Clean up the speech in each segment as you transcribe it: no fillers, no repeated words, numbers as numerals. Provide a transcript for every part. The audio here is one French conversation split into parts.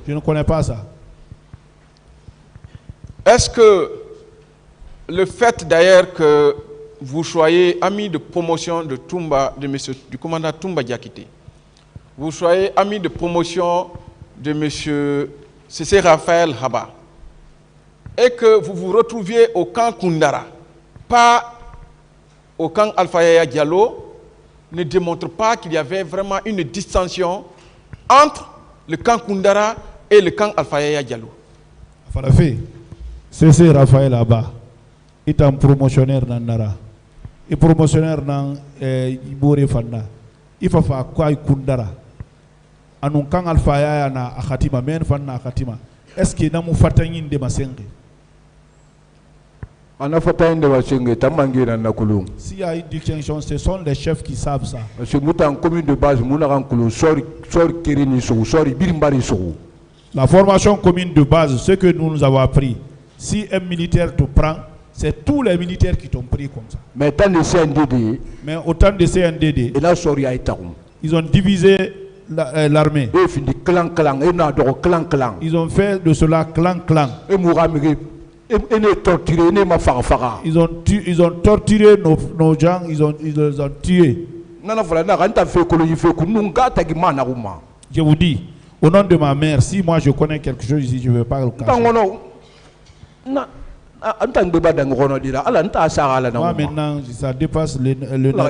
Tu ne connais pas ça? Est-ce que le fait d'ailleurs que vous soyez ami de promotion de Toumba, du commandant Toumba Diakité, vous soyez ami de promotion de M. Cissé Raphaël Haba, et que vous vous retrouviez au camp Koundara, pas au camp Alpha Yaya Diallo, ne démontre pas qu'il y avait vraiment une distinction entre le camp Koundara et le camp Alpha Yaya Diallo. Cissé Raphaël Haba est un promotionnaire dans Nara. Et promotionnaire dans Ibore Fanda. Il faut faire quoi Koundara? Anun kan Alpha Yaya na Akhatima, men Fanda Akhatima. Est-ce que nous fatangin de Masenge? S'il y a une distinction, ce sont les chefs qui savent ça. La formation commune de base, ce que nous avons appris, si un militaire te prend, c'est tous les militaires qui t'ont pris comme ça. Mais autant de CNDD, ils ont divisé l'armée. Ils ont fait de cela clan. Ils ont torturé nos gens, ils les ont tués. Je vous dis, au nom de ma mère, si moi je connais quelque chose ici, je ne veux pas le cacher. Moi maintenant, ça dépasse l'événement.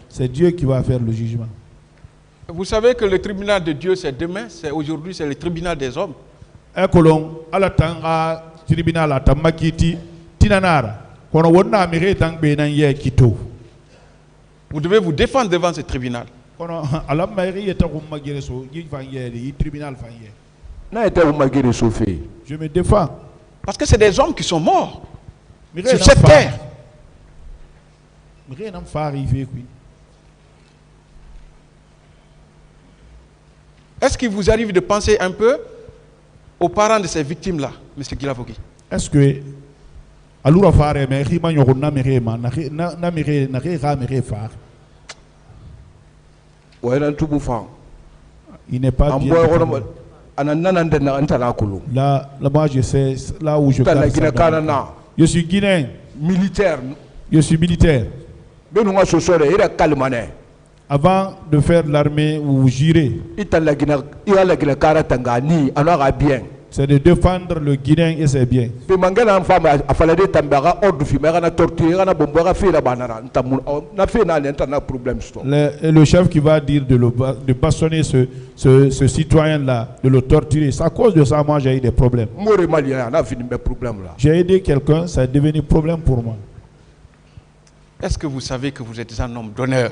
C'est Dieu qui va faire le jugement. Vous savez que le tribunal de Dieu c'est demain, c'est aujourd'hui, c'est le tribunal des hommes. Tribunal tinanara. Vous devez vous défendre devant ce tribunal. Je me défends. Parce que c'est des hommes qui sont morts sur cette terre. Est-ce qu'il vous arrive de penser un peu aux parents de ces victimes-là, M. Guilavogi? Est-ce que il n'est pas bien. Là, moi je sais, là où je je suis guinéen. Militaire. Je suis militaire. Avant de faire l'armée, vous jurez. C'est de défendre le Guinéen et ses biens. Le chef qui va dire de bastonner ce citoyen-là, de le torturer, c'est à cause de ça, moi j'ai eu des problèmes. J'ai aidé quelqu'un, ça est devenu problème pour moi. Est-ce que vous savez que vous êtes un homme d'honneur?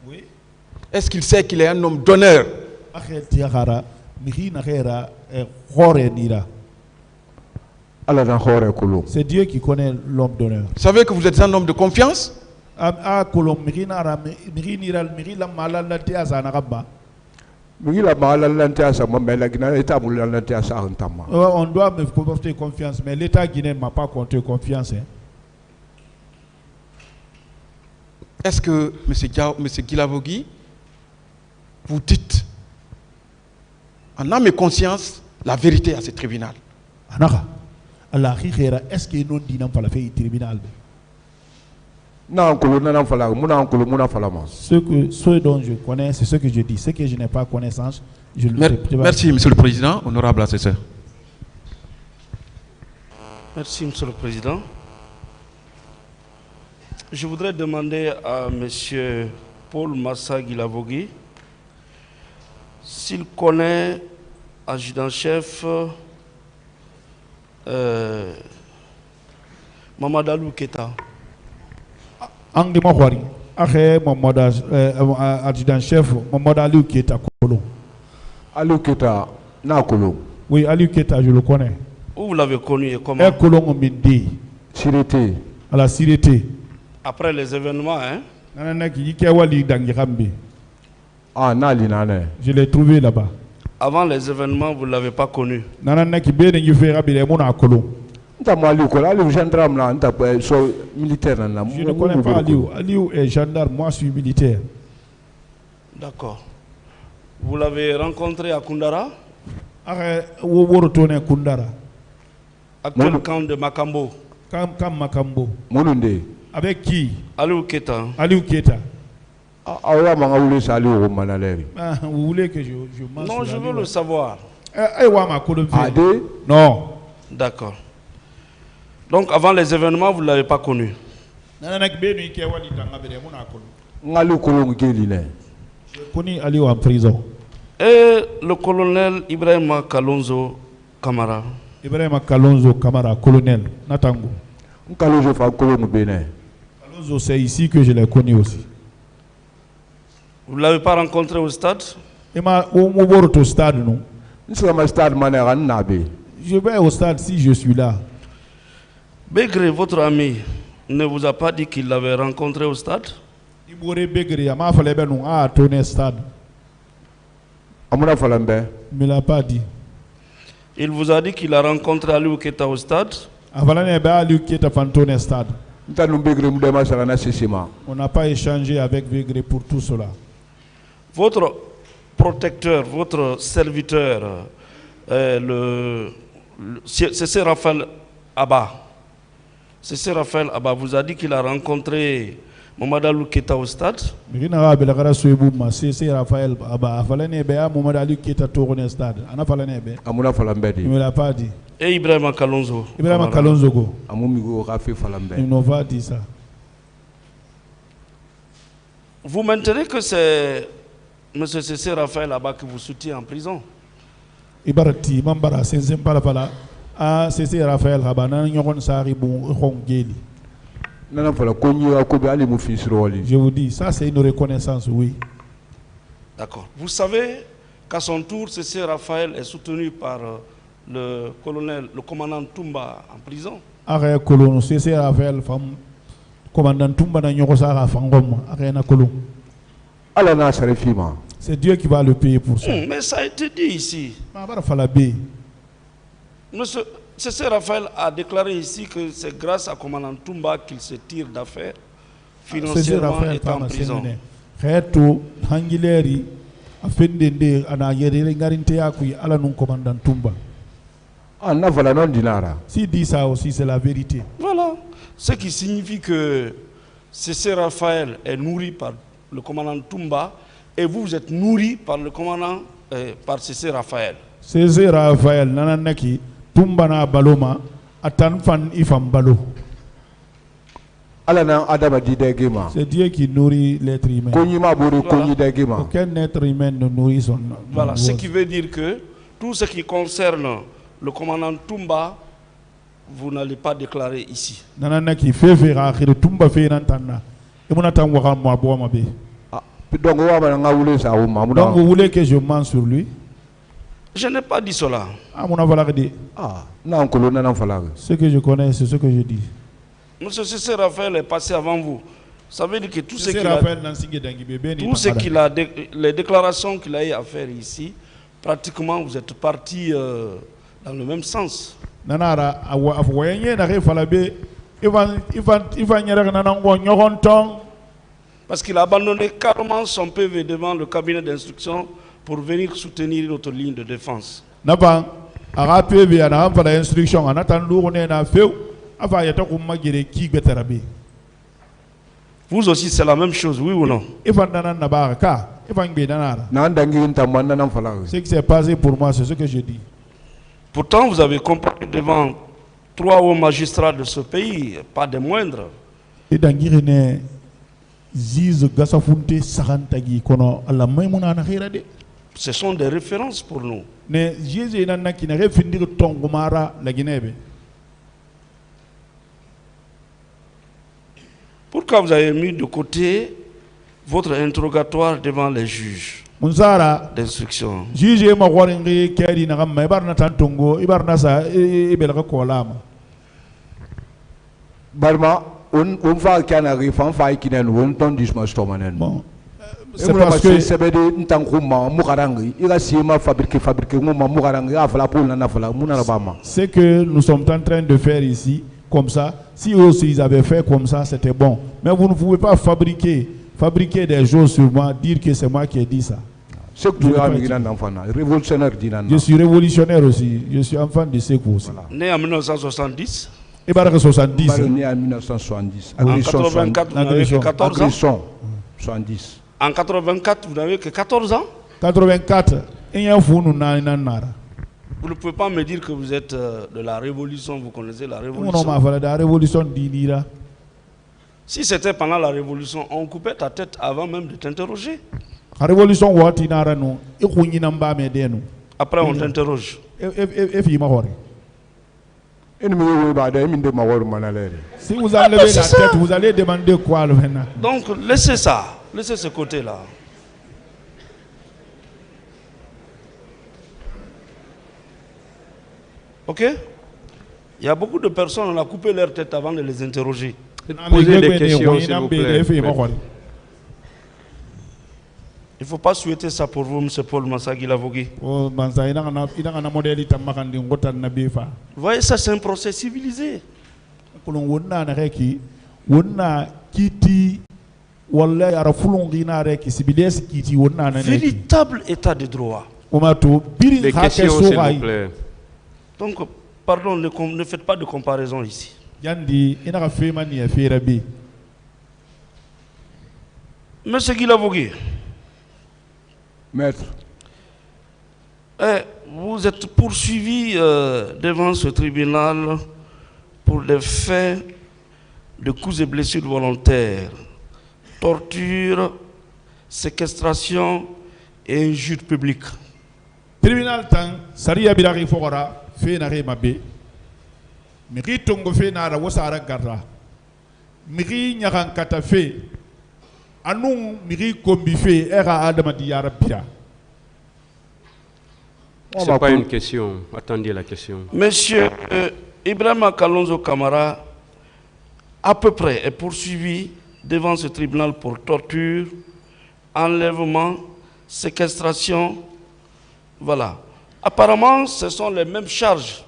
Oui. Est-ce qu'il sait qu'il est un homme d'honneur? C'est Dieu qui connaît l'homme d'honneur. Vous savez que vous êtes un homme de confiance? On doit me porter confiance, mais l'État guinéen ne m'a pas porté confiance. Est-ce que, M. Guilavogi, vous dites en âme et conscience la vérité à ce tribunal? Est-ce qu'il nous dit tribunal? Ce dont je connais, c'est ce que je dis. Ce que je n'ai pas connaissance, je le fais. Merci, M. le Président. Honorable assesseur. Merci, M. le Président. Je voudrais demander à M. Paul Massa Guilavogi s'il connaît adjudant-chef Mamadou Keita. Angdi Mahwari, adjudant-chef Mamadou Keita Kolo. Aliou Keita, na Kolo. Oui, Aliou Keita, je le connais. Où vous l'avez connu et comment? Kolo Mbindi. Sirete. À la Sirete. Après les événements, hein? Ah, je l'ai trouvé là-bas. Avant les événements, vous ne l'avez pas connu. Je ne connais pas Aliou. Aliou est gendarme, moi je suis militaire. D'accord. Vous l'avez rencontré à Koundara, Are wo woro tone Kundara. actuel camp de Makambo. Kam Makambo. Mununde. Avec qui? Aliou Keta. Aliou Keta. Awa manga wule sali o manaleri. Ah, vous voulez que je mentionne? Non, je veux le savoir. Ade? Non. D'accord. Donc avant les événements, vous ne l'avez pas connu. Ngali kolongu keline. Je connais Aliou en prison. Et le colonel Ibrahima Kalonzo Kamara. Ibrahima Kalonzo Kamara, colonel. Natango. Kalonzo fa kolongu bene. Kalonzo, c'est ici que je l'ai connu aussi. Vous ne l'avez pas rencontré au stade? Il m'a au stade, non? Je vais au stade si je suis là. Begré, votre ami, ne vous a pas dit qu'il l'avait rencontré au stade? Il m'aurait Begré, il m'a fallu à tourner stade. Il ne l'a pas dit. Il vous a dit qu'il a rencontré Aliou Keta au stade? Aliou Keta tourner stade. On n'a pas échangé avec Begré pour tout cela. Votre protecteur, votre serviteur, c'est Raphaël Abba. C'est Raphaël Abba vous a dit qu'il a rencontré Mamadou Aliou Keta au stade? C'est Raphaël Abba. Mamadou Keta tourné stade. Il ne me l'a pas dit. Et Ibrahima Kalonzo? Ibrahima Kalonzo. Il n'a pas dit ça. Vous maintenez que c'est M. Cessé Raphaël Abba qui vous soutient en prison? Ibarati, Mambara, c'est Mpala. Ah, c'est Raphaël Abba. Je vous dis, ça c'est une reconnaissance, oui. D'accord. Vous savez qu'à son tour, Cessé Raphaël est soutenu par le colonel, le commandant Toumba en prison? Arrête colon, Cessé Raphaël, commandant Toumba n'a pas Fangom, arrête na colon. C'est Dieu qui va le payer pour ça. Mais ça a été dit ici. Monsieur Cessé Raphaël a déclaré ici que c'est grâce à commandant Toumba qu'il se tire d'affaires financièrement et en prison. S'il dit ça aussi, c'est la vérité. Voilà. Ce qui signifie que Cessé Raphaël est nourri par le commandant Toumba et vous êtes nourri par le commandant, par Cessé Raphaël. Cessé Raphaël, nananaki, Toumba na baloma, atan fan ifam balo. C'est Dieu qui nourrit l'être humain. Voilà. Aucun être humain ne nourrit son. Voilà, ce qui veut dire que tout ce qui concerne le commandant Toumba, vous n'allez pas déclarer ici. Nananaki fait faire Toumba fait nantana. Et mon attend voir moi boire ma bé. Donc vous voulez que je mente sur lui? Je n'ai pas dit cela. Ce que je connais, c'est ce que je dis. Monsieur Cessé Raphaël est passé avant vous. Ça veut dire que tout ce les déclarations qu'il a eu à faire ici, pratiquement vous êtes partis dans le même sens. Parce qu'il a abandonné carrément son PV devant le cabinet d'instruction pour venir soutenir notre ligne de défense. Vous aussi, c'est la même chose, oui ou non? Ce qui s'est passé pour moi, c'est ce que je dis. Pourtant, vous avez comparu devant 3 hauts magistrats de ce pays, pas des moindres. Ce sont des références pour nous. Pourquoi vous avez mis de côté votre interrogatoire devant les juges d'instruction? Bon. C'est parce que ce que nous sommes en train de faire ici, comme ça, si eux aussi ils avaient fait comme ça, c'était bon. Mais vous ne pouvez pas fabriquer des choses sur moi, dire que c'est moi qui ai dit ça. C'est que tu as un enfant, révolutionnaire d'Inan. Je suis révolutionnaire aussi. Je suis enfant de Sekou aussi. Né en 1970. Et bah, 70. Né en 1970. En 84, vous n'avez que 14 ans. 70. En 84, vous n'avez que 14 ans. 84. Vous ne pouvez pas me dire que vous êtes de la révolution, vous connaissez la révolution. Si c'était pendant la révolution, on coupait ta tête avant même de t'interroger. Après, on t'interroge. Si vous enlevez la tête, vous allez demander quoi maintenant? Donc, laissez ça. Laissez ce côté-là. Ok? Il y a beaucoup de personnes, on a coupé leur tête avant de les interroger. Posez des questions, s'il vous plaît. Il ne faut pas souhaiter ça pour vous, M. Paul Massagui Lavogui. Vous voyez, ça c'est un procès civilisé. Véritable état de droit. Des questions, s'il vous plaît. Donc, pardon, ne faites pas de comparaison ici. Monsieur Guilavogui. Maître. Vous êtes poursuivi devant ce tribunal pour des faits de coups et blessures volontaires, torture, séquestration et injure publique. Tribunal tang sariya biraki fogora fe na re mabe miri tongo fe na ra wasara garra miri nyakan kata fe anu miri kombi fe era adama di yarabia. C'est pas une question, attendez la question. Monsieur Ibrahima Kalonzo Kamara à peu près est poursuivi devant ce tribunal pour torture, enlèvement, séquestration. Voilà. Apparemment, ce sont les mêmes charges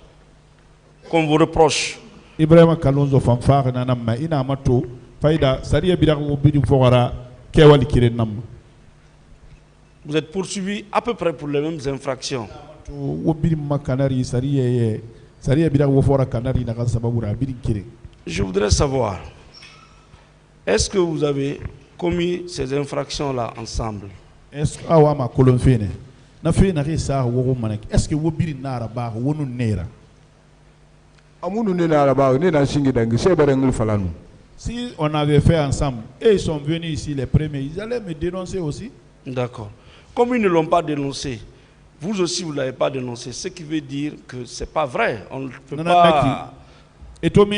qu'on vous reproche. Ibrahima Kalonzo fanfare na namma ina mato faida sariya birago bidi fogara kewali kire nam. Vous êtes poursuivi à peu près pour les mêmes infractions. Je voudrais savoir, est-ce que vous avez commis ces infractions-là ensemble? Est-ce que vous si on avait fait ensemble et ils sont venus ici les premiers, ils allaient me dénoncer aussi. D'accord. Comme ils ne l'ont pas dénoncé, vous aussi vous ne l'avez pas dénoncé, ce qui veut dire que ce n'est pas vrai. On ne peut pas... Et toi, donc,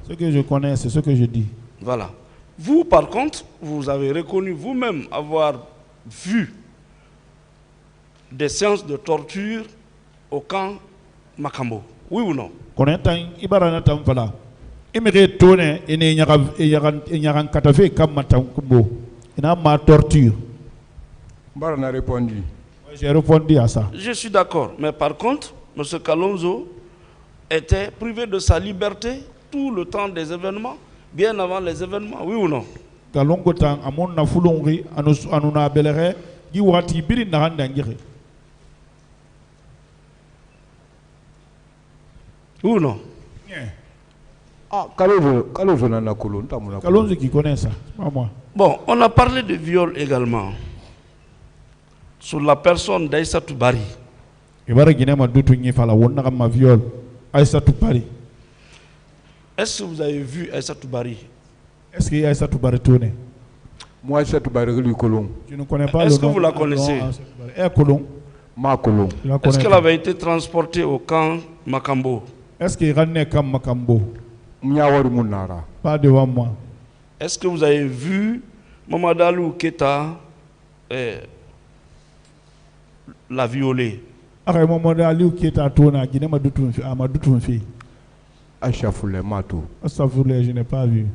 ce que je connais, c'est ce que je dis. Voilà. Vous, par contre, vous avez reconnu vous-même avoir vu des séances de torture au camp Makambo. Oui ou non? Torture. J'ai répondu à ça. Je suis d'accord, mais par contre, M. Kalonzo était privé de sa liberté tout le temps des événements, bien avant les événements, oui ou non? Oui ou non? Ah, Kalonzo qui connaît ça, pas moi. Bon, on a parlé de viol également sur la personne d'Aïssatou Bari. Est-ce que vous avez vu Aïssatou Bari? Est-ce qu'il y a Aïssatou Bari tourné? Moi, Aïssatou Bari, je ne connais pas. Est-ce que vous la connaissez? Est-ce qu'elle avait été transportée au camp Makambo? Est-ce qu'il ramenait camp Makambo? Pas devant moi. Est-ce que vous avez vu Mamadou Keita la violer? Mamadou Keita tourné, je n'ai pas vu.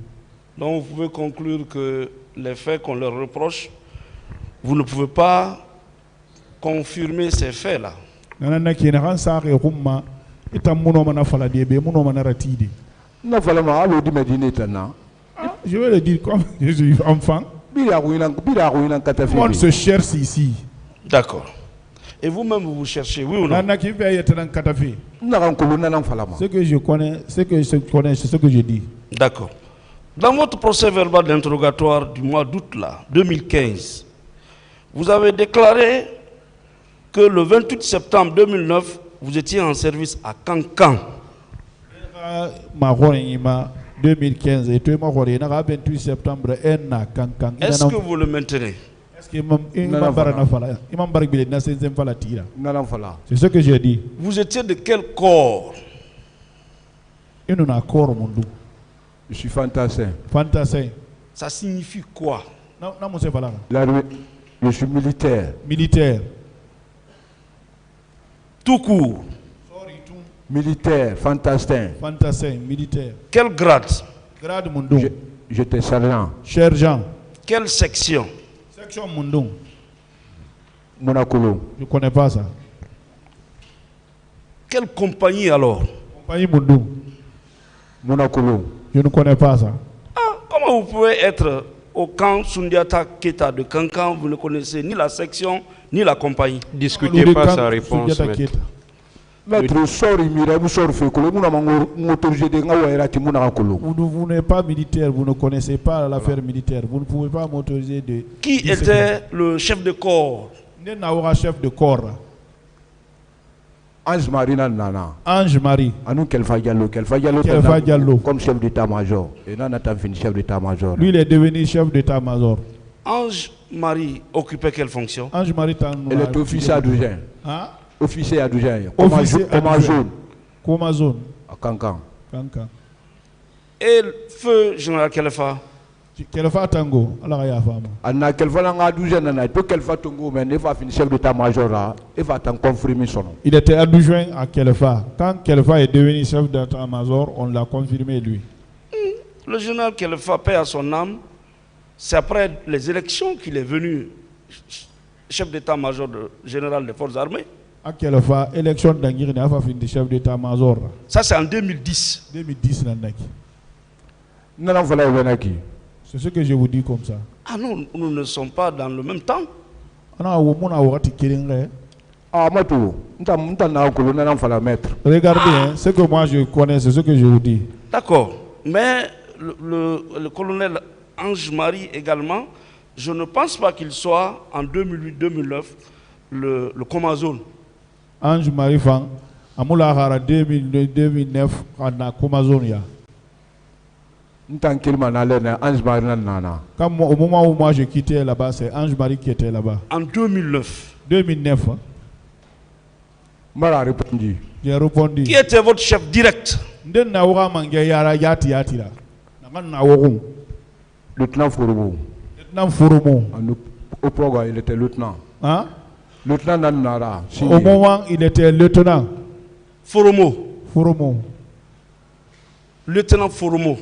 Donc vous pouvez conclure que les faits qu'on leur reproche, vous ne pouvez pas confirmer ces faits-là. Je vais le dire comme je suis enfant. Tout le monde se cherche ici. D'accord. Et vous-même, vous cherchez, oui ou non? Ce que je connais, c'est ce que je dis. D'accord. Dans votre procès verbal d'interrogatoire du mois d'août 2015, vous avez déclaré que le 28 septembre 2009, vous étiez en service à Kankan. 2015 et 28 septembre est-ce que vous le maintenez? C'est ce que j'ai dit. Vous étiez de quel corps? Je suis fantassin. Ça signifie quoi? Je suis militaire. Militaire. Tout court. Militaire, fantassin. Fantassin, militaire. Quel grade? Grade Mundung. J'étais sergent. Sergent. Quelle section? Section Mundung. Monacolo. Je ne connais pas ça. Quelle compagnie alors? Compagnie Mundung. Monacolo. Je ne connais pas ça. Ah, comment vous pouvez être au camp Sundiata Keita de Kankan, vous ne connaissez ni la section ni la compagnie? Discutez pas sa réponse. Maître, vous n'êtes pas militaire, vous ne connaissez pas l'affaire militaire. Vous ne pouvez pas m'autoriser de... Qui était le chef de corps? Chef de corps. Ange Marie Nana. Ange Marie. Anou Kelfa Diallo. Comme chef d'état-major. Et Nana t'a fini chef d'état-major. Lui, il est devenu chef d'état-major. Ange Marie occupait quelle fonction? Ange Marie, elle est officier adjoint. Hein? Officier adjoint. Comme zone. À Kankan. Et feu général Kelefa? Kelefa Tango. Anna Kelefa n'a adjoint. Il peut Kelefa Tango, mais il va finir chef d'état-major là. Il va t'en confirmer son nom. Il était adjoint à Kelefa. Quand Kelefa est devenu chef d'état-major, on l'a confirmé lui. Le général Kelefa, paix à son âme, c'est après les élections qu'il est venu chef d'état-major général des forces armées. À Kelefa, élection d'Angiri n'a pas fini chef d'état-major. Ça c'est en 2010. 2010 c'est ce que je vous dis comme ça. Ah non, nous ne sommes pas dans le même temps. Regardez, hein, ce que moi je connais, c'est ce que je vous dis. D'accord. Mais le colonel Ange Marie également, je ne pense pas qu'il soit en 2008-2009 le Comazone. Ange Marie Fang, en 2009, on a Comazone. Quand au moment où moi j'ai quitté là-bas, c'est Ange Marie qui était là-bas. En 2009. 2009. J'ai répondu. Qui était votre chef direct? Lieutenant Fouroumou. Lieutenant Fouroumou. Au programme, il était lieutenant. Hein? Lieutenant Nanara. Au moment, il était lieutenant. Fouroumou. Fouroumou. Lieutenant Fouroumou.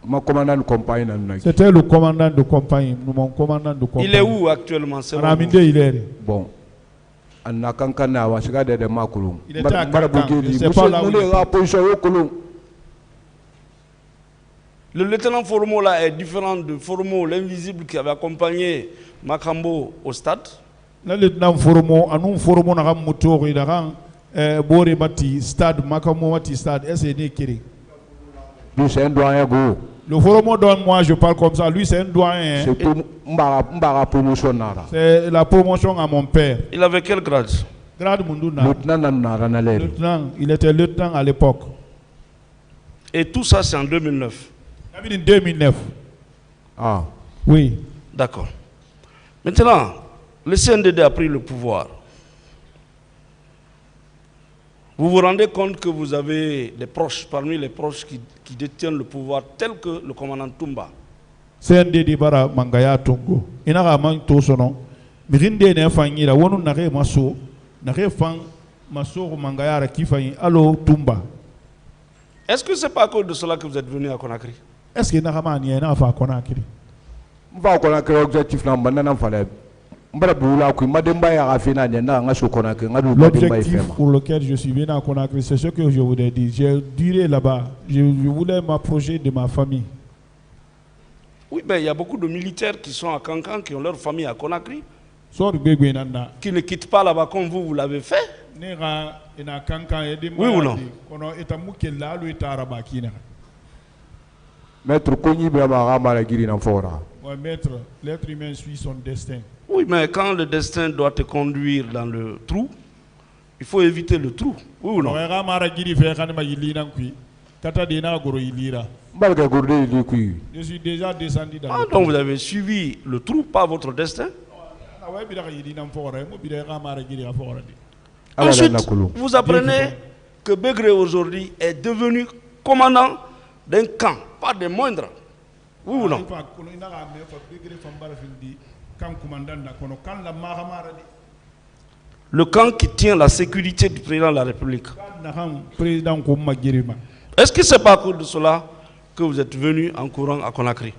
Mon commandant de compagnie. C'était le commandant de compagnie. Mon commandant de compagnie. Il est où actuellement? Raminde, il est. Bon. Il était à Kankan. Je sais pas là où il est. Le lieutenant Fouroumou là est différent de Fouroumou, l'invisible qui avait accompagné Makambo au stade. Le lieutenant Fouroumou, nous Fouroumou n'a pas moto, il a Bori Bati stade, Makambo Bati stade, SNK. Lui c'est un doyen go. Le Fouroumou donne moi, je parle comme ça. Lui c'est un doyen. C'est pour Mbara promotion nara. C'est la promotion à mon père. Il avait quel grade? Grade Munduna. Lieutenant, il était lieutenant à l'époque. Et tout ça c'est en 2009. En 2009. Ah. Oui. D'accord. Maintenant, le CNDD a pris le pouvoir. Vous vous rendez compte que vous avez des proches, parmi les proches qui détiennent le pouvoir, tel que le commandant Toumba. CNDD bara mangaya tongo. Ina ga man to sono. Mirinde ne fanyira wonu nare maso. Nare fan maso mangaya ra kifanyi allo Toumba. Est-ce que c'est pas à cause de cela que vous êtes venu à Conakry? Est-ce que Naramani est à Conakry? Va Conakry objectif na banana fallait. L'objectif pour lequel je suis venu à Conakry, c'est ce que je vous ai dit. J'ai duré là-bas. Je voulais m'approcher de ma famille. Oui, mais il y a beaucoup de militaires qui sont à Kankan, qui ont leur famille à Conakry, sor gbegbe nanda qui ne quittent pas là-bas comme vous l'avez fait. nera ina kankan edi Oui ou non? kono etamuke lalu itaraba kina. Maître Kogni Brahma Malagiri Namfora. Ouais, maître, l'être humain suit son destin. Oui, mais quand le destin doit te conduire dans le trou, il faut éviter le trou. Oui ou non? Ouais, ramara giri fe kanima yilina nkui. Kata dina goro yilira. Malgré Gourdé, il est cuit. Je suis déjà descendu dans Ah, le donc vous avez suivi le trou, pas votre destin. Ah ouais, bidaka yilina mfora, mo bidaka ramara giri afora di. Ensuite, vous apprenez que Begré aujourd'hui est devenu commandant d'un camp, pas des moindres. Oui ou non? Le camp qui tient la sécurité du président de la République. Est-ce que c'est pas à cause de cela que vous êtes venu en courant à Conakry?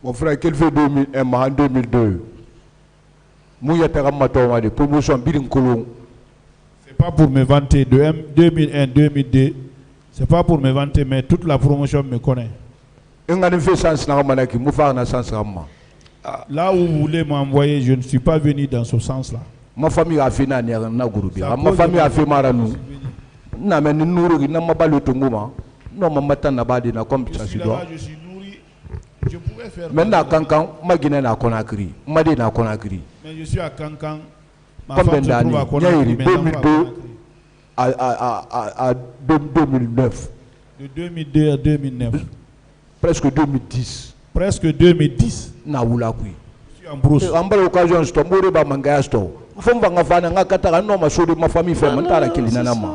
Mon frère, quel fait 2001 en 2002? De promotion Birinkolon. C'est pas pour me vanter de 2001, 2002. C'est pas pour me vanter, mais toute la promotion me connaît. Là où vous voulez m'envoyer, je ne suis pas venu dans ce sens-là. Ma famille a fait ma famille a fait Maranou. Na mais nous n'a pas le tongoma. Non, ma tante pas de comme ça se doit. Je suis nourri. Je pouvais faire. Maintenant, Kankan, ma Guinée na Conakry. Ma na Conakry. Mais je suis à Kankan. Combien d'années? 2002 à 2009. De 2002 à 2009. Presque 2010. Presque 2010. Na wula kui. Je suis en brousse. En bas l'occasion, je tombe ba mangaya sto.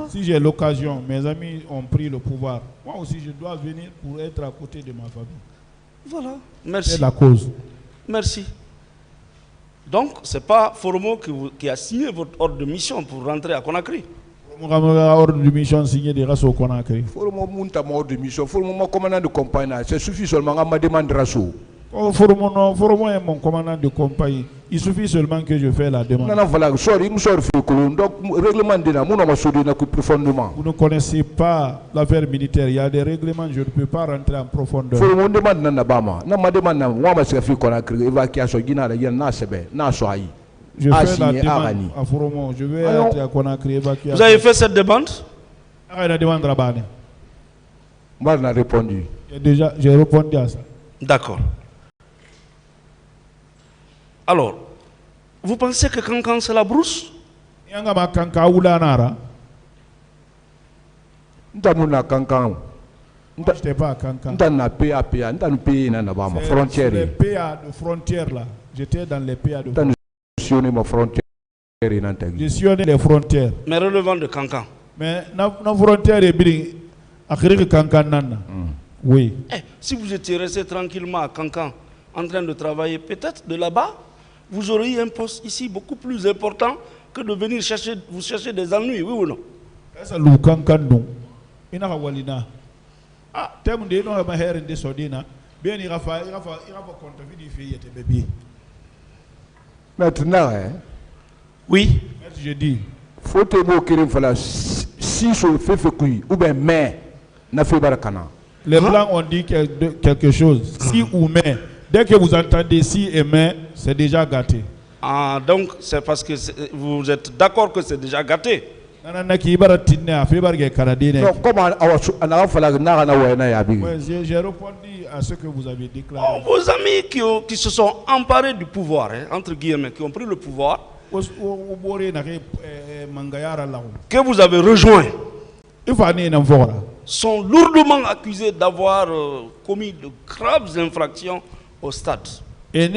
Si j'ai l'occasion, mes amis ont pris le pouvoir. Moi aussi, je dois venir pour être à côté de ma famille. Voilà. Merci. C'est la cause. Merci. Donc, ce n'est pas Foromo qui a signé votre ordre de mission pour rentrer à Conakry. Ordre de mission signé de race au Conakry. Foromo monta mon ordre de mission. Foromo commandant de compagnie. C'est suffit seulement à ma demande rasso. Foromo est mon commandant de compagnie. Il suffit seulement que je fasse la demande. Non, voilà, sorry, donc règlement de la profondément. Vous ne connaissez pas l'affaire militaire. Il y a des règlements, je ne peux pas rentrer en profondeur. Foromo demande na bama. Na ma demande na moi parce que fi Conakry évacuation Guinée la na sebe na soayi. Je fais la demande à Foromo. Je vais être à Conakry évacuer. Vous avez fait cette demande? La demande Rabane. Moi, on a répondu. J'ai répondu à ça. D'accord. Alors, vous pensez que Kankan c'est la brousse? Ndamuna Kankan. Je n'étais pas à Kankan. Ndana PA, ndana pays na bama frontière. Les PA de frontière là. J'étais dans les PA de frontière. Je sillonnais les frontières. Mais relevant de Kankan. Mais nos frontières est bien à Kankan nana. Oui. Si vous étiez resté tranquillement à Kankan en train de travailler, peut-être de là-bas, vous auriez un poste ici beaucoup plus important que de venir vous chercher des ennuis, oui ou non? C'est le Kankan non. Il n'a pas walina. Ah, terme de non ma hair de sodina. Bien il va compter du fait était bébé. Maintenant, oui. Je dis. Faut te moquer fala si sur fait cuit ou bien mais na fait barakana. Les blancs ont dit quelque chose. Si ou mais. Dès que vous entendez si et mais, c'est déjà gâté. Ah, donc c'est parce que vous êtes d'accord que c'est déjà gâté. Non, j'ai répondu à ce que vous avez déclaré. Oh, vos amis qui se sont emparés du pouvoir, entre guillemets, qui ont pris le pouvoir, que vous avez rejoint, sont lourdement accusés d'avoir commis de graves infractions au stade. Il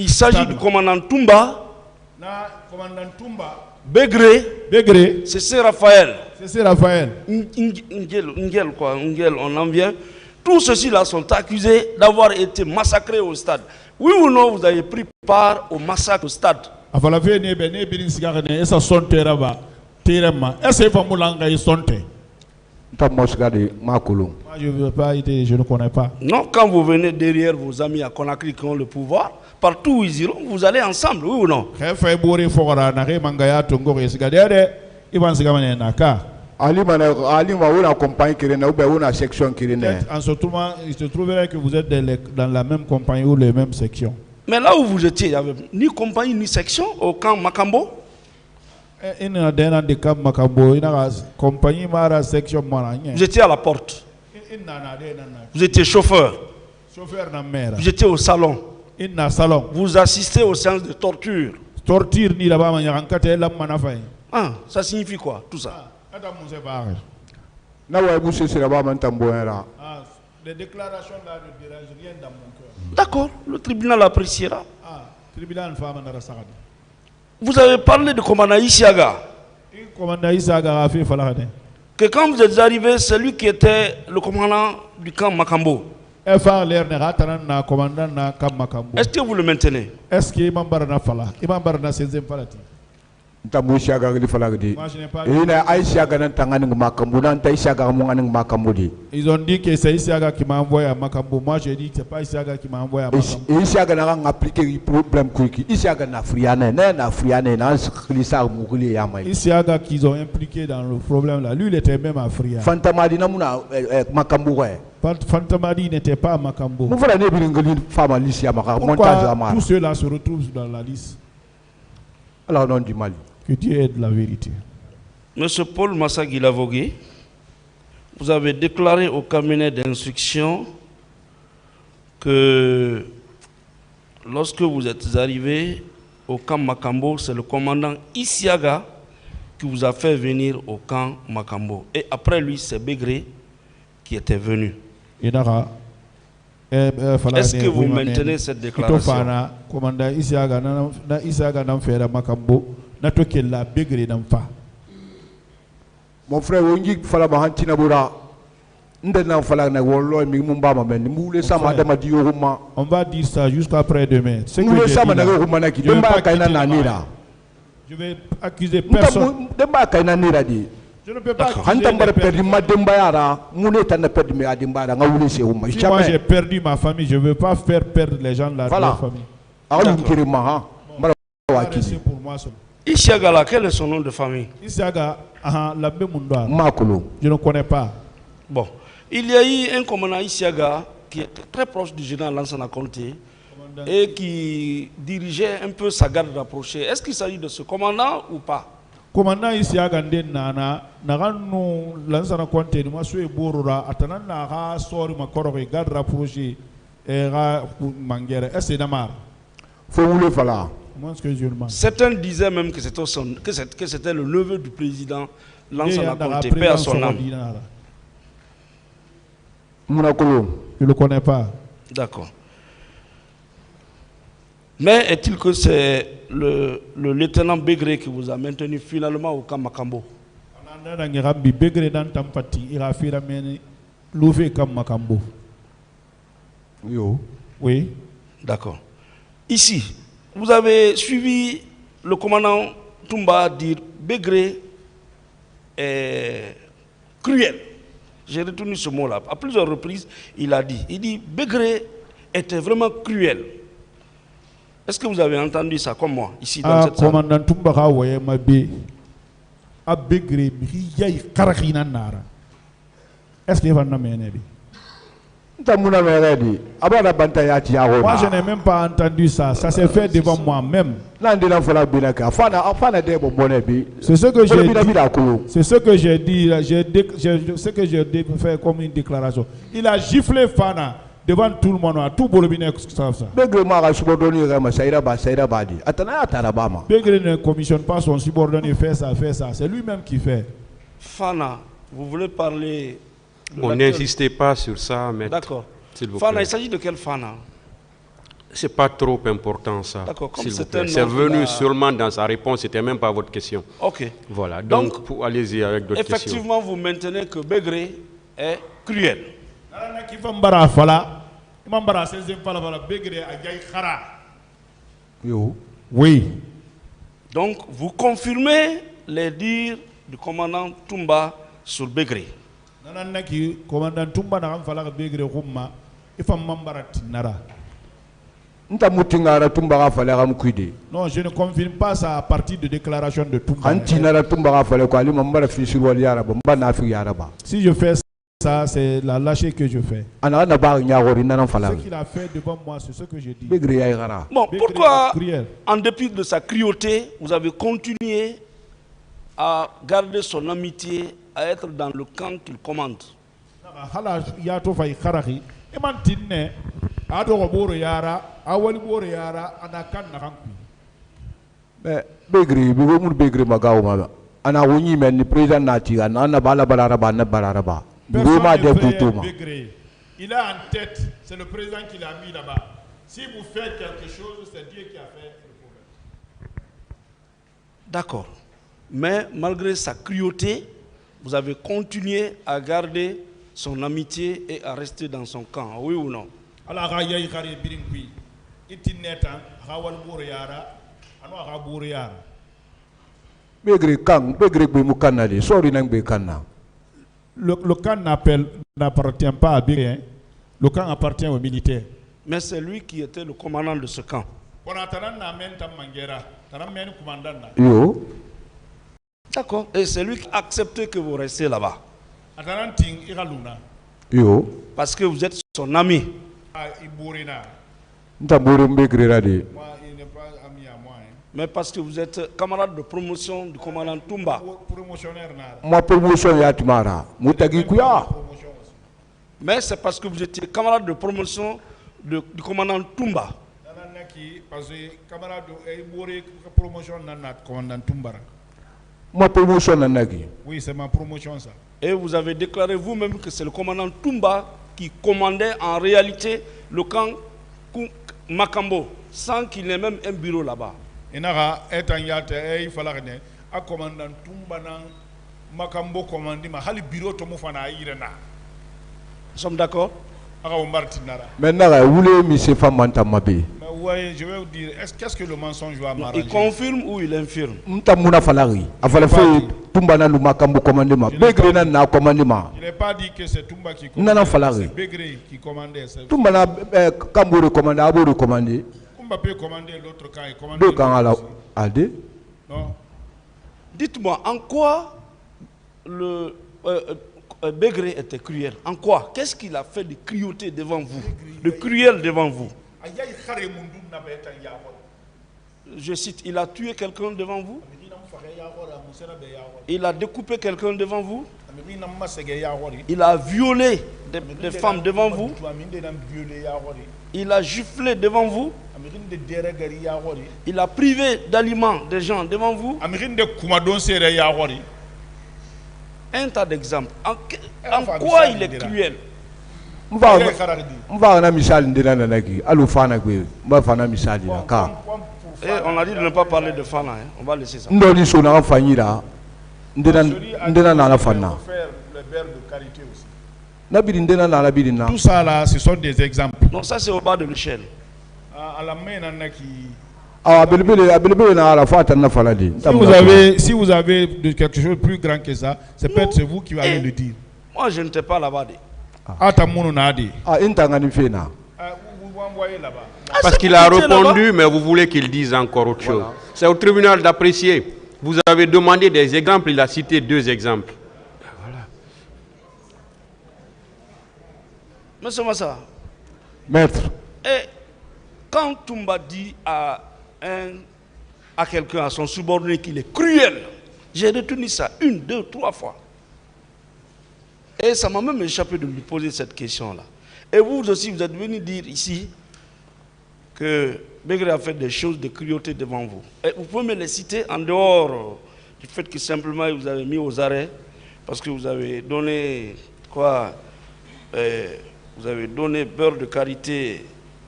s'agit du commandant Toumba, Begré, c'est Raphaël. Ngel, on en vient. Tous ceux-ci-là sont accusés d'avoir été massacrés au stade. Oui ou non, vous avez pris part au massacre au stade? Moi, je ne veux pas aider, je ne connais pas. Non, quand vous venez derrière vos amis à Conakry qui ont le pouvoir, partout où ils iront, vous allez ensemble, oui ou non? Ivan Sigamane Naka. Ali ma una compagnie qui ou bien una section qui En ce moment, il se trouverait que vous êtes dans la même compagnie ou les mêmes sections. Mais là où vous étiez, il n'y avait ni compagnie ni section au camp Makambo. Il y a des camps Makambo, il y a compagnie Mara section Maragné. Vous étiez à la porte. Vous étiez chauffeur. Chauffeur na mère. Vous étiez au salon. Salon. Vous assistez aux séances de torture. Torture ni là-bas, Ah, ça signifie quoi tout ça? Les déclarations là ne dérangent rien dans mon cœur. D'accord, le tribunal appréciera. Tribunal Vous avez parlé de commandant Isiaga. Que quand vous êtes arrivé, c'est lui qui était le commandant du camp Makambo. Est-ce que vous le maintenez? Est-ce qu'il m'a Moi, je n'ai pas. Ils ont dit que c'est Isiaga qui m'a envoyé à Makambo. Moi, j'ai dit que c'est pas Isiaga qui m'a envoyé à Makambo. Isiaga n'a appliqué le problème. Isiaga n'a Isiaga qu'ils ont impliqué dans le problème là. Lui, il était même à Fria. Fantamadi n'était pas à Makambo. Pourquoi tous ceux-là se retrouvent dans la liste? Alors, non du Mali. Que Dieu aide la vérité. Monsieur Paul Massagui Lavogui, vous avez déclaré au cabinet d'instruction que lorsque vous êtes arrivé au camp Makambo, c'est le commandant Isiaga qui vous a fait venir au camp Makambo. Et après lui, c'est Begré qui était venu. Est-ce que vous maintenez cette déclaration? Mon frère, on va dire ça jusqu'à après-demain. Je vais accuser personne. Je ne peux pas accuser si moi j'ai perdu ma famille, je ne veux pas faire perdre les gens de la famille. C'est pour moi seulement. Isiaga, quel est son nom de famille? Isiaga, je ne connais pas. Bon, il y a eu un commandant Isiaga qui était très proche du général Lansana Conté et qui dirigeait un peu sa garde rapprochée. Est-ce qu'il s'agit de ce commandant ou pas? Commandant Isiaga Nana, Naranu Lansana Conté, moi je suis Bourra, Atanana, Sori Makoro, garde rapprochée, et Mangere. Est-ce que c'est Namar? Faut vous le faire. Certains disaient même que c'était le neveu du président Lansana Conté, paix à son âme. Je ne le connais pas. D'accord. Mais est-il que c'est le lieutenant Begré qui vous a maintenu finalement au camp Makambo? Oui. D'accord. Ici, vous avez suivi le commandant Toumba dire Begré est cruel. J'ai retenu ce mot-là. À plusieurs reprises, il dit Begré était vraiment cruel. Est-ce que vous avez entendu ça comme moi, ici dans cette salle? Commandant Toumba Begré, est-ce qu'il va nous moi, je n'ai même pas entendu ça. Ça s'est fait devant moi-même. C'est ce que j'ai dit. C'est ce que j'ai dit. Ce que j'ai fait comme une déclaration. Il a giflé Fana devant tout le monde. Tout Bolobine savent ça. Begré ne commissionne pas son subordonné. Fait ça. C'est lui-même qui fait. Fana, vous voulez parler? On n'insistez pas sur ça, mais d'accord. Fana, il s'agit de quel Fana? C'est pas trop important ça. D'accord, comme c'est venu seulement dans sa réponse, c'était même pas votre question. Ok. Voilà, donc allez-y avec d'autres questions. Effectivement, vous maintenez que Begré est cruel. Oui. Donc, vous confirmez les dires du commandant Toumba sur Begré. Non, je ne confirme pas ça à partir de déclaration de Toumba. Si je fais ça, c'est la lâcheté que je fais. Ce qu'il a fait devant moi, c'est ce que je dis. Bon, pourquoi, en dépit de sa cruauté, vous avez continué à garder son amitié, à être dans le camp qu'il commande? Il a en tête, c'est le président qui l'a mis là-bas. Si vous faites quelque chose, c'est Dieu qui a fait le problème. D'accord. Mais malgré sa cruauté, vous avez continué à garder son amitié et à rester dans son camp, oui ou non? Le camp n'appartient pas à Bégré, le camp appartient aux militaires. Mais c'est lui qui était le commandant de ce camp. D'accord. Et c'est lui qui a accepté que vous restiez là-bas. Parce que vous êtes son ami. Mais parce que vous êtes camarade de promotion du commandant Toumba. Mais c'est parce que vous étiez camarade de promotion du commandant Toumba. Oui, c'est ma promotion ça. Et vous avez déclaré vous-même que c'est le commandant Toumba qui commandait en réalité le camp Makambo, sans qu'il ait même un bureau là-bas. Nous sommes d'accord? Maintenant, je vais vous dire, qu'est-ce que le mensonge va m'arranger? Il confirme ou il infirme? Je n'ai pas dit que c'est Toumba qui commandait, c'est Bégré qui commandait. Toumba peut commander l'autre camp et commander l'autre aussi. Non. Dites-moi, en quoi le Bégré était cruel? En quoi? Qu'est-ce qu'il a fait de cruauté devant vous? De cruel devant vous? Je cite, il a tué quelqu'un devant vous? Il a découpé quelqu'un devant vous? Il a violé des femmes devant vous? Il a giflé devant vous? Il a privé d'aliments des gens devant vous? Un tas d'exemples. En quoi il est cruel? On a dit de ne pas parler de Fana, hein. On va laisser ça. Tout ça là, ce sont des exemples. Non, ça c'est au bas de l'échelle. Si vous avez quelque chose de plus grand que ça, c'est peut-être vous qui allez le dire. Moi je n'étais pas là-bas. Parce qu'il a répondu, mais vous voulez qu'il dise encore autre chose. C'est au tribunal d'apprécier. Vous avez demandé des exemples, il a cité 2 exemples. Voilà. Monsieur Massa. Maître. Et quand Toumba dit à quelqu'un, à son subordonné, qu'il est cruel, j'ai retenu ça 1, 2, 3 fois. Et ça m'a même échappé de lui poser cette question-là. Et vous aussi, vous êtes venu dire ici que Bégré a fait des choses de cruauté devant vous. Et vous pouvez me les citer en dehors du fait que simplement vous avez mis aux arrêts parce que vous avez donné quoi? Vous avez donné beurre de karité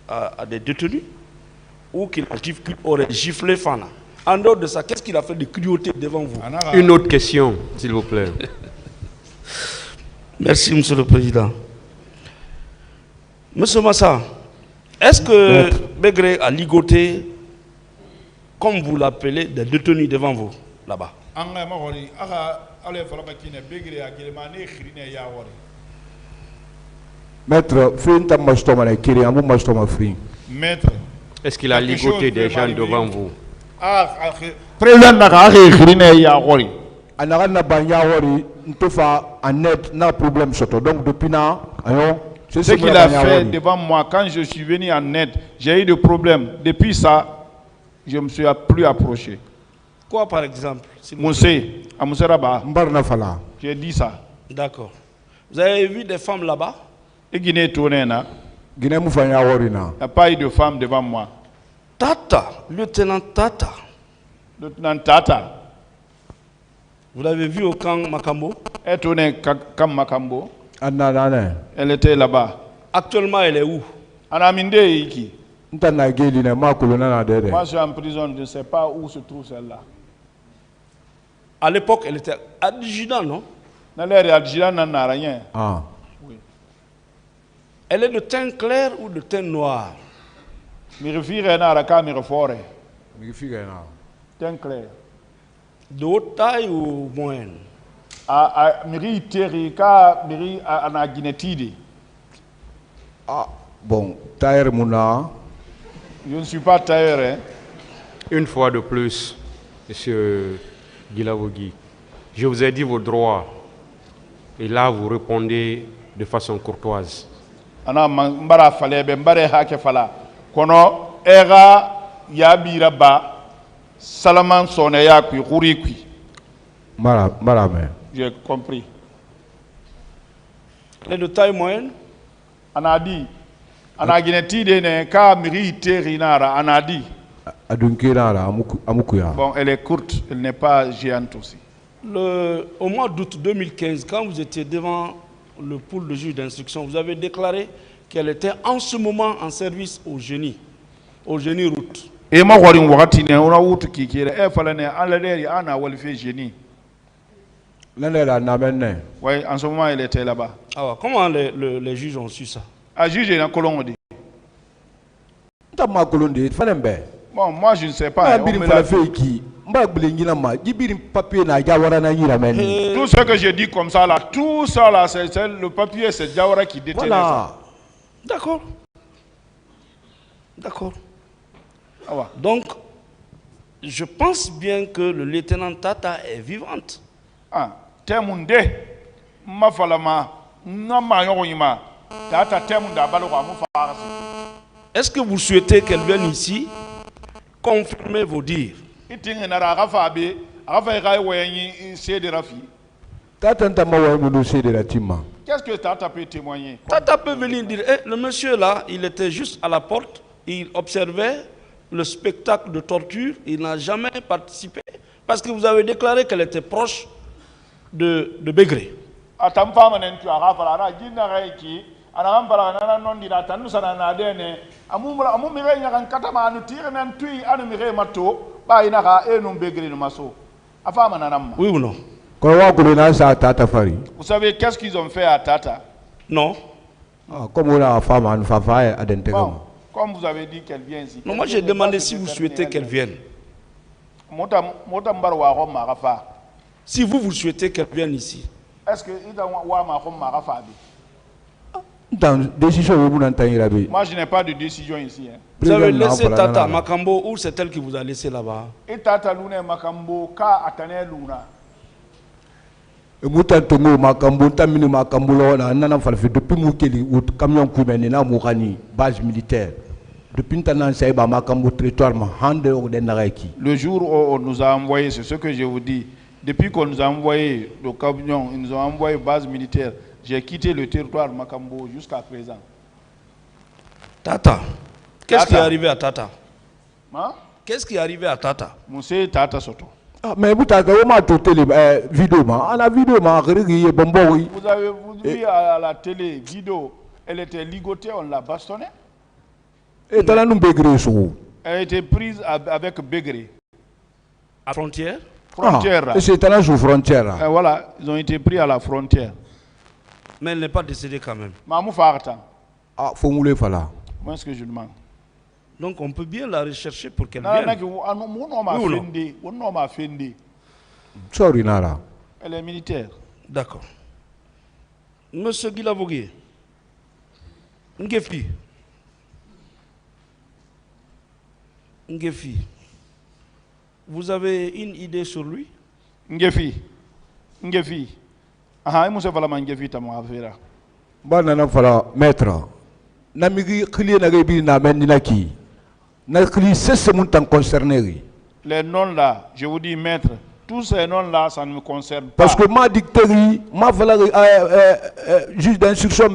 à des détenus ou qu'il aurait giflé Fana. En dehors de ça, qu'est-ce qu'il a fait de cruauté devant vous? Une autre question, s'il vous plaît. Merci, Monsieur le Président. Monsieur Massa, est-ce que Bégré a ligoté, comme vous l'appelez, des détenus devant vous, là-bas? Maître, Maître, Est-ce qu'il a ligoté des gens devant vous? Président Naka Khirine Yahori. Anara na banyawori ntofa anet na problème soto. Donc depuis là, c'est ce qu'il a fait devant moi quand je suis venu en aide. J'ai eu des problèmes. Depuis ça, je ne me suis plus approché. Quoi par exemple? Moussé, à Mousseraba. J'ai dit ça. D'accord. Vous avez vu des femmes là-bas? Et Guinée tournée, il n'y a pas eu de femmes devant moi. Tata, lieutenant Tata. Lieutenant Tata. Vous l'avez vu au camp Makambo? Elle tournait camp Makambo. Elle était là-bas. Actuellement, elle est où? Anaminde Iki. Moi, je suis en prison, je ne sais pas où se trouve celle-là. À l'époque, elle était adjudant, non? Ah. Oui. Elle est de teint clair ou de teint noir? Teint clair. De haute taille ou moyenne? Ah, bon, tailleur Mouna. Je ne suis pas tailleur. Hein. Une fois de plus, monsieur Guilavogui, je vous ai dit vos droits. Et là, vous répondez de façon courtoise. Ana mbara fale be mbare hake fala kono era ya biraba salaman sone ya ku khuri ku Mara mais j'ai compris. Elle est de taille moyenne? Anadi anagineti de ne ka miri terinara anadi adunkira amukuya. Bon, elle est courte, elle n'est pas géante aussi. Au mois d'août 2015, quand vous étiez devant le pôle de juge d'instruction, vous avez déclaré qu'elle était en ce moment en service au génie route. Et moi, je suis en route qui est génie. Oui, en ce moment, elle était là-bas. Alors, comment les juges ont su ça? À juger dans Colombie. Bon, moi, je ne sais pas. Tout ce que je dis comme ça, là, tout ça, là, c'est le papier, c'est Diawara qui détient ça. D'accord. D'accord. Ah ouais. Donc, je pense bien que le lieutenant Tata est vivante. Ah, Temunde, ma falama, nama yoyima, Tata Temunda balora mufarasi. Est-ce que vous souhaitez qu'elle vienne ici confirmer vos dires? Qu'est-ce que Tata peut témoigner? Tata peut venir dire, le monsieur là, il était juste à la porte, il observait le spectacle de torture, il n'a jamais participé, parce que vous avez déclaré qu'elle était proche de Bégré. Oui ou non? Vous savez qu'est-ce qu'ils ont fait à Tata? Non. Bon, comme vous avez dit qu'elle vient ici. Non, moi j'ai demandé si vous souhaitez qu'elle vienne. Si vous souhaitez qu'elle vienne ici. Est-ce que moi je n'ai pas de décision ici. Hein. Vous avez laissé Tata Makambo ou c'est elle qui vous a laissé là-bas? Et Tata Luna Makambo ka atane Luna. Depuis base militaire. Depuis le jour où on nous a envoyé, c'est ce que je vous dis. Depuis qu'on nous a envoyé le camion, ils nous ont envoyé base militaire. J'ai quitté le territoire de Makambo jusqu'à présent. Tata, qu'est-ce qui est arrivé à Tata? Hein? Qu'est-ce qui est arrivé à Tata? Monsieur Tata Soto. Ah, mais vous avez vidéo, vous avez vu à la télé, vidéo, elle était ligotée, on l'a bastonnée. Elle a été prise avec Bégré. À frontière? Frontière. C'est la frontière. Voilà, ils ont été pris à la frontière. Mais elle n'est pas décédée quand même. Mamou Farta. Ah, faut mouler fala. Moi, ce que je demande. Donc on peut bien la rechercher pour qu'elle vienne. Sorry, Nara. Elle est militaire. D'accord. Monsieur Guilavogui, Ngefi, Ngefi, vous avez une idée sur lui? Ngefi. Aha, il m'a fallu Ngefi tamo affaire. Banana fala maître. Namigi khili na gebi na menilaki. Na khili c'est mon temps concerné. Les noms là, je vous dis maître, tous ces noms là, ça ne me concerne pas. Parce que ma dictérie, ma valeur juge d'instruction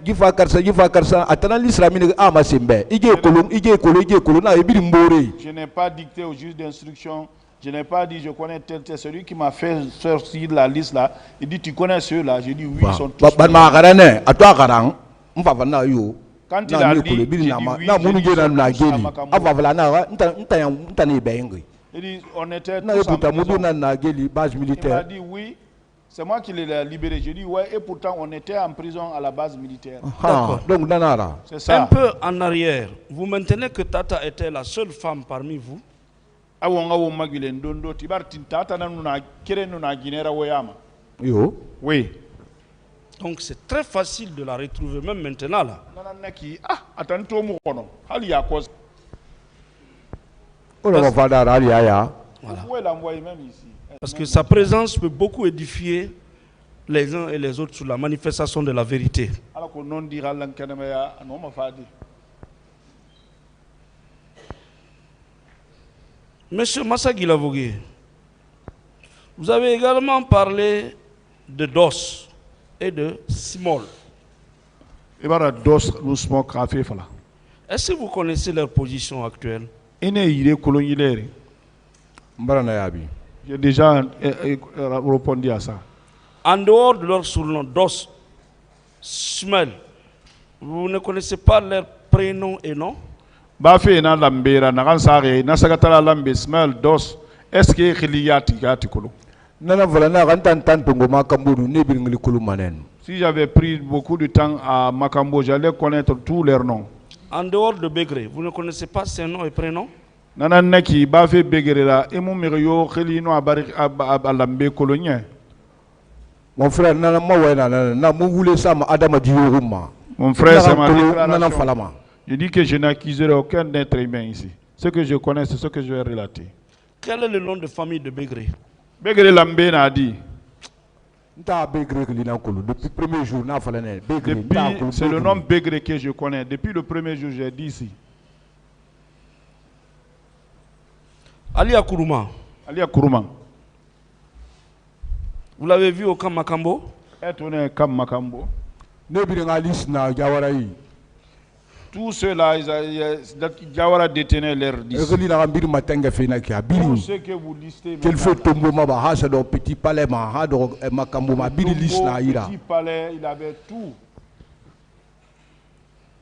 il faut karsa atana l'islamine ama sembe ige kolon na ebiri mbore. Je n'ai pas dicté au juge d'instruction, je n'ai pas dit je connais tel celui qui m'a fait sortir la liste là, il dit tu connais ceux là, j'ai dit oui, ils sont tous. Ba ma garane atwa garang mfa na yo. Quand il a dit, j'ai dit oui, na munu gena na geli ava vala na nta ne bengi. Il dit on était tous en prison. Base militaire. Il m'a dit oui, c'est moi qui l'ai libéré. J'ai dit ouais, et pourtant on était en prison à la base militaire. Donc nanara. C'est ça. Un peu en arrière, vous maintenez que Tata était la seule femme parmi vous? Oui. Donc c'est très facile de la retrouver même maintenant là. Voilà. Parce que sa présence peut beaucoup édifier les uns et les autres sur la manifestation de la vérité. Monsieur Massa Guilavogui, vous avez également parlé de DOS et de Small. Est-ce que vous connaissez leur position actuelle? J'ai déjà répondu à ça. En dehors de leur surnom DOS, Smell, vous ne connaissez pas leurs prénoms et noms? Bafe na lambera na kansare na sakatala lambe Smell DOS. Est-ce que khiliyati gati kolo? Nana voilà na kantan tongo makambo ne biringli kolo manen. Si j'avais pris beaucoup de temps à Makambo, j'allais connaître tous leurs noms. En dehors de Begré, vous ne connaissez pas ses noms et prénoms? Nana neki bafe Begré la emu miriyo khilino abari alambe kolonien. Mon frère nana mawena na mu voulez ça ma adama diyoruma. Mon frère c'est ma déclaration. Je dis que je n'accuserai aucun d'être humain ici. Ce que je connais, c'est ce que je vais relater. Quel est le nom de famille de Begré? Begré Lambé n'a dit. Depuis le premier jour, c'est le nom Begré que je connais. Depuis le premier jour, j'ai dit ici. Ali Akuruma. Ali Akuruma. Vous l'avez vu au camp Makambo? Au camp Makambo. Tous ceux-là, Jawara détenait leur liste. Tout ce que vous listez maintenant. Petit palais, petit palais, il avait tout.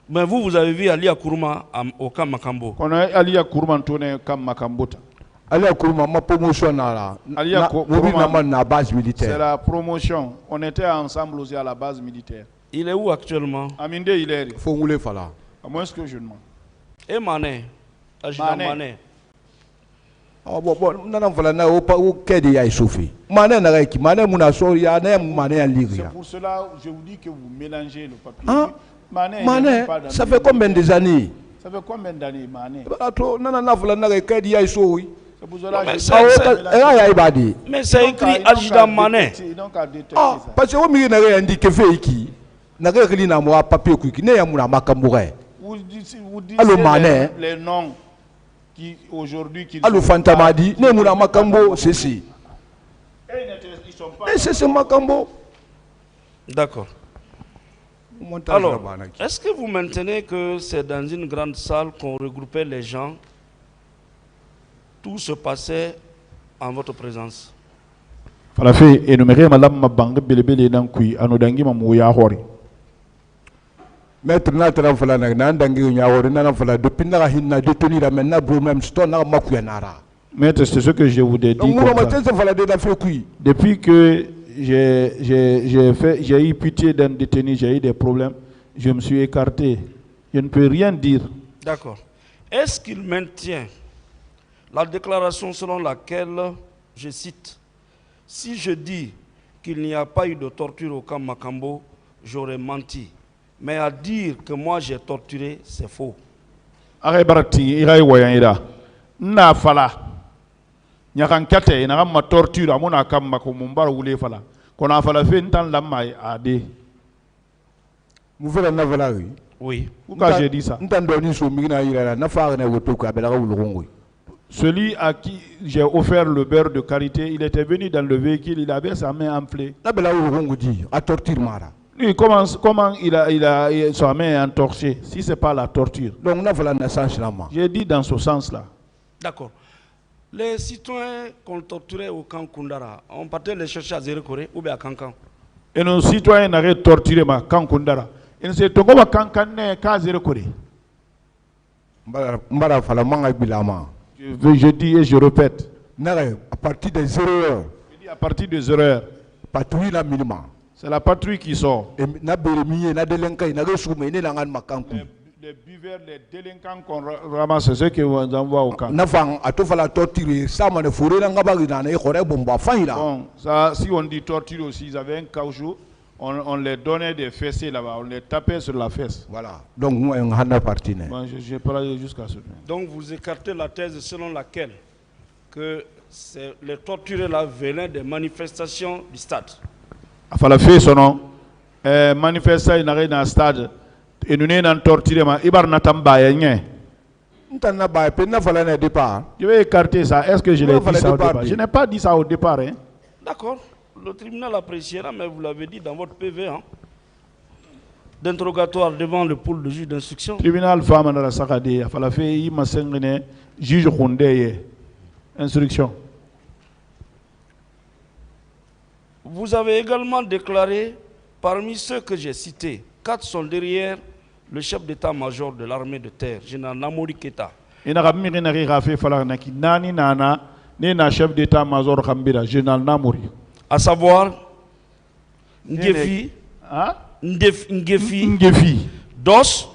Mais vous avez vu Ali Akuruma au camp Makambo? On a Ali Akuruma tourné au camp Makambo. Ali Akuruma, ma promotion là. Ali Akuruma, na base militaire. C'est la promotion. On était ensemble aussi à la base militaire. Il est où actuellement? Aminde, il est. Fongoulé Fala. À moins que je demande. Et Mané? Mané. Oh bon, non, voilà, na au quai ya Sophie. Mané na reki, Mané munaso ya na Mané en ligue. C'est pour cela que je vous dis que vous mélangez le papier. Mané, ça fait combien d'années? Ça fait combien d'années, Mané? Non, voilà, na quai ya Sophie. C'est pour cela que je mais c'est écrit adjudant Mané. Ah, parce que au milieu na indiqué feki. Na reki na moi papier qui ne ya muna makamboure. Vous dites les noms qui aujourd'hui qui Allo Fantamadi, ne muna makambo, c'est si. C'est makambo. D'accord. Alors, est-ce que vous maintenez que c'est dans une grande salle qu'on regroupait les gens? Tout se passait en votre présence? Falafi énuméré madame Mabanga belebele nan kui anodangi mamuya hori. Maître Nathan Fala Nandangi Yawori Nana Fala depuis la Hina détenu la maintenant même stone à Makuyanara. Maître, c'est ce que je vous ai dit. Depuis que j'ai eu pitié d'un détenu, j'ai eu des problèmes, je me suis écarté. Je ne peux rien dire. D'accord. Est-ce qu'il maintient la déclaration selon laquelle, je cite, si je dis qu'il n'y a pas eu de torture au camp Makambo, j'aurais menti. Mais à dire que moi j'ai torturé, c'est faux. na fala nyakan kate ina ma torture amuna kam ma ko mumbar wule fala kona fala fe ntan lamma ade mu fela na fala wi Oui. pourquoi j'ai dit ça ntan doni so mi na ira na fa na woto ka bela wulu ngoi. Celui à qui j'ai offert le beurre de karité, il était venu dans le véhicule, il avait sa main enflée. Na bela wulu ngoi di a torture mara. Lui, comment sa main est entorchée si ce n'est pas la torture? Donc na fala na sens là. J'ai dit dans ce sens-là. D'accord. Les citoyens qu'on torturait au camp Kundara, on partait les chercher à Zérekoré ou bien à Kankan. Et nos citoyens n'avaient torturé ma camp Kundara. Et nous sommes à Kankan à Zérekoré. Mbara fala manga bilama. Je dis et je répète. À partir des 0 heures. Je dis à partir des 0 heures. Patrouille la minima. C'est la patrouille qui sort. Et na beremier na delenka na resume ne langan makanku. Les buveurs, les délinquants qu'on ramasse, c'est ceux qui vont envoyer au camp. Nafang atofala torturer ça mane fourré na ngabari na e khore bomba faila. Bon, ça, si on dit torture aussi, ils avaient un caoutchouc, on les donnait des fessées là-bas, on les tapait sur la fesse. Voilà. Donc moi on a parti. Bon, j'ai parlé jusqu'à ce point. Donc vous écartez la thèse selon laquelle que les torturés là venaient des manifestations du stade. Il fallait faire son nom. Manifester dans le stade. Et nous n'avons torturé, mais il va y avoir je vais écarter ça. Est-ce que je l'ai dit ça au départ? Je n'ai pas dit ça au départ. Hein? D'accord. Le tribunal appréciera, mais vous l'avez dit dans votre PV. Hein? D'interrogatoire devant le pôle de juge d'instruction. Le tribunal femme dans la Sakade. Il fallait faire juge Kondé. Instruction. Vous avez également déclaré, parmi ceux que j'ai cités, 4 sont derrière le chef d'état-major de l'armée de terre, général Namori Keita. Chef d'état-major général Namori. À savoir, Ngefi, Dos,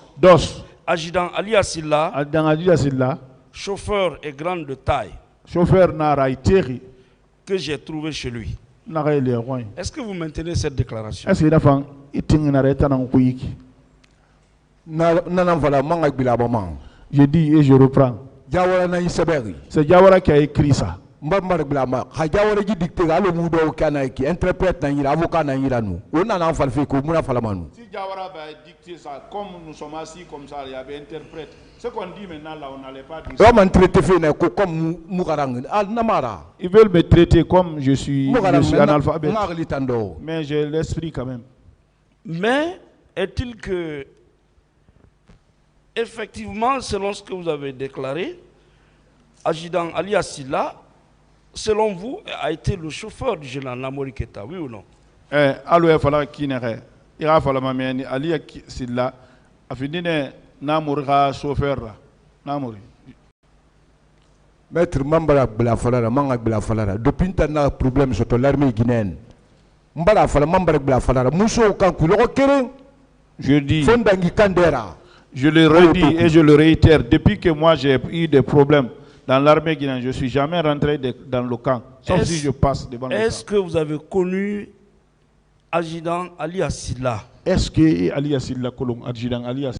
adjudant Ali Assila, chauffeur et grande de taille, chauffeur Nara Iteri, que j'ai trouvé chez lui. Est-ce que vous maintenez cette déclaration? Est-ce que je dis et je reprends. C'est Diawara qui a écrit ça. Interprète avocat si Diawara va dicter ça, comme nous sommes assis comme ça, il y avait interprète. Ce qu'on dit maintenant là, on n'allait pas dire ça. Ils veulent me traiter comme je suis analphabète. Mais j'ai l'esprit quand même. Mais est-il que, effectivement, selon ce que vous avez déclaré, adjudant Ali Assila, selon vous, a été le chauffeur du général Namori Keita, oui ou non? Alors il fallait qu'il n'ait il a fallu m'amener Ali Assila a fini Namori chauffeur Namori. Maître Mambara Blafalara, Manga Blafalara, depuis un problème sur l'armée guinéenne. Mbara Fala Mambara Blafalara, Mousso Kankulo Kere. Je dis, je le redis et je le réitère, depuis que moi j'ai eu des problèmes dans l'armée guinéenne, je ne suis jamais rentré dans le camp, sauf si je passe devant le camp. Est-ce que vous avez connu adjudant Ali Assila? Est-ce que Ali Assila, adjudant Ali Assila